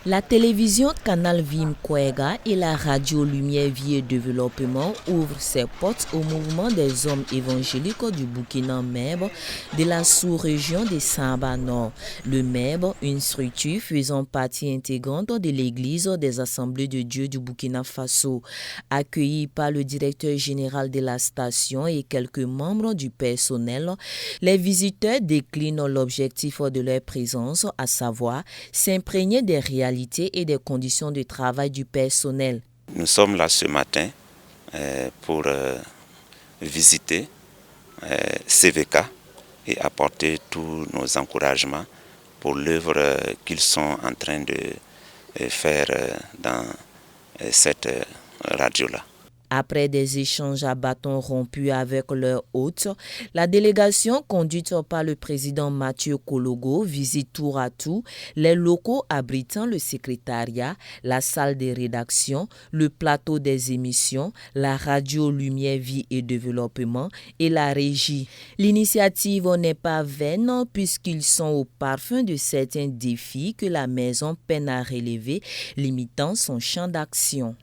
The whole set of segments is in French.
La télévision Canal Vim Kwega et la radio Lumière Vie et Développement ouvrent ses portes au mouvement des hommes évangéliques du Burkina Meb de la sous-région des Samba Nord. Le Meb, une structure faisant partie intégrante de l'Église des Assemblées de Dieu du Burkina Faso. Accueillis par le directeur général de la station et quelques membres du personnel, les visiteurs déclinent l'objectif de leur présence, à savoir s'imprégner des réalités et des conditions de travail du personnel. Nous sommes là ce matin pour visiter CVK et apporter tous nos encouragements pour l'œuvre qu'ils sont en train de faire dans cette radio-là. Après des échanges à bâtons rompus avec leurs hôtes, la délégation conduite par le président Mathieu Kologo visite tour à tour les locaux abritant le secrétariat, la salle des rédactions, le plateau des émissions, la radio Lumière Vie et Développement et la régie. L'initiative n'est pas vaine puisqu'ils sont au parfum de certains défis que la maison peine à relever, limitant son champ d'action.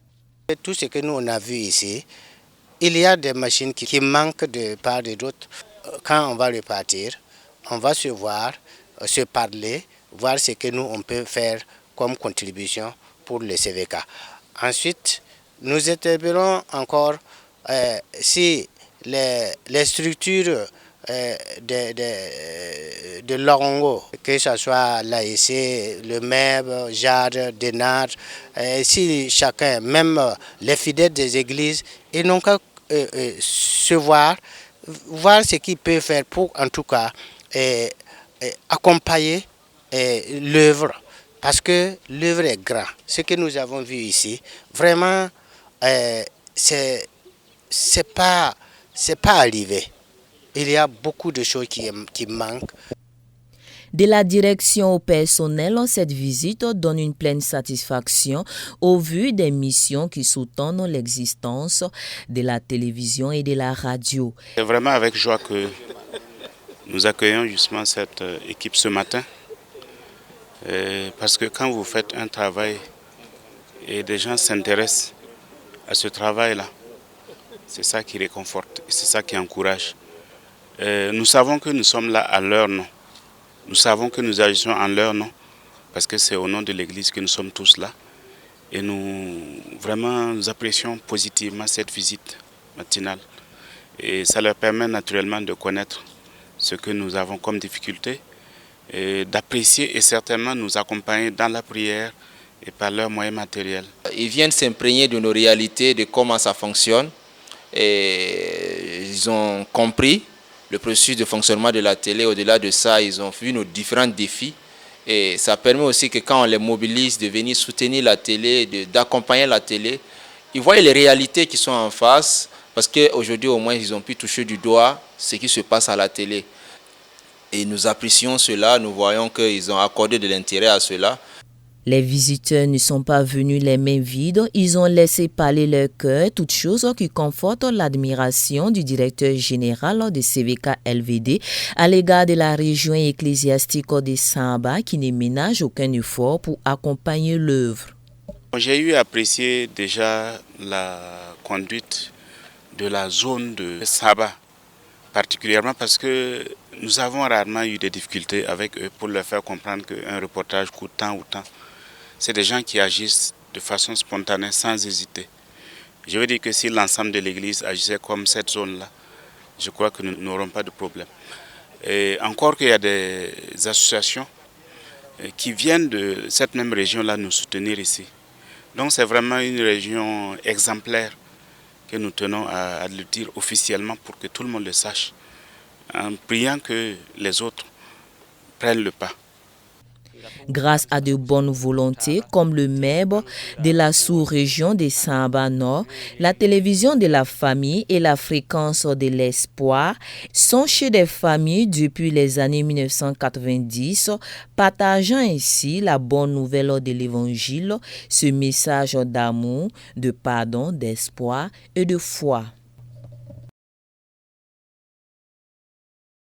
Tout ce que nous on a vu ici, il y a des machines qui manquent de part et d'autre. Quand on va repartir, on va se voir, se parler, voir ce que nous on peut faire comme contribution pour le CVK. Ensuite, nous interpellons encore si les structures de l'Orongo, que ce soit l'AEC, le MEB, JAD, DENAR, si chacun, même les fidèles des églises, ils n'ont qu'à se voir ce qu'ils peuvent faire pour, en tout cas, accompagner l'œuvre. Parce que l'œuvre est grande. Ce que nous avons vu ici, vraiment, c'est pas arrivé. Il y a beaucoup de choses qui manquent. De la direction au personnel, cette visite donne une pleine satisfaction au vu des missions qui sous-tendent l'existence de la télévision et de la radio. C'est vraiment avec joie que nous accueillons justement cette équipe ce matin. Parce que quand vous faites un travail et des gens s'intéressent à ce travail-là, c'est ça qui réconforte et c'est ça qui encourage. Nous savons que nous sommes là à leur nom. Nous savons que nous agissons en leur nom parce que c'est au nom de l'Église que nous sommes tous là. Et nous apprécions positivement cette visite matinale. Et ça leur permet naturellement de connaître ce que nous avons comme difficulté, d'apprécier et certainement nous accompagner dans la prière et par leurs moyens matériels. Ils viennent s'imprégner de nos réalités, de comment ça fonctionne. Et ils ont compris le processus de fonctionnement de la télé. Au-delà de ça, ils ont vu nos différents défis. Et ça permet aussi que quand on les mobilise de venir soutenir la télé, d'accompagner la télé, ils voient les réalités qui sont en face. Parce qu'aujourd'hui, au moins, ils ont pu toucher du doigt ce qui se passe à la télé. Et nous apprécions cela, nous voyons qu'ils ont accordé de l'intérêt à cela. Les visiteurs ne sont pas venus les mains vides, ils ont laissé parler leur cœur, toute chose qui conforte l'admiration du directeur général de CVK LVD à l'égard de la région ecclésiastique de Samba qui ne ménage aucun effort pour accompagner l'œuvre. J'ai eu à apprécier déjà la conduite de la zone de Saba, particulièrement parce que nous avons rarement eu des difficultés avec eux pour leur faire comprendre qu'un reportage coûte tant ou tant. C'est des gens qui agissent de façon spontanée, sans hésiter. Je veux dire que si l'ensemble de l'Église agissait comme cette zone-là, je crois que nous n'aurons pas de problème. Et encore qu'il y a des associations qui viennent de cette même région-là nous soutenir ici. Donc c'est vraiment une région exemplaire que nous tenons à le dire officiellement pour que tout le monde le sache, en priant que les autres prennent le pas. Grâce à de bonnes volontés comme le MEB de la sous-région des Samba Nord, la télévision de la famille et la fréquence de l'espoir sont chez des familles depuis les années 1990, partageant ainsi la bonne nouvelle de l'Évangile, ce message d'amour, de pardon, d'espoir et de foi.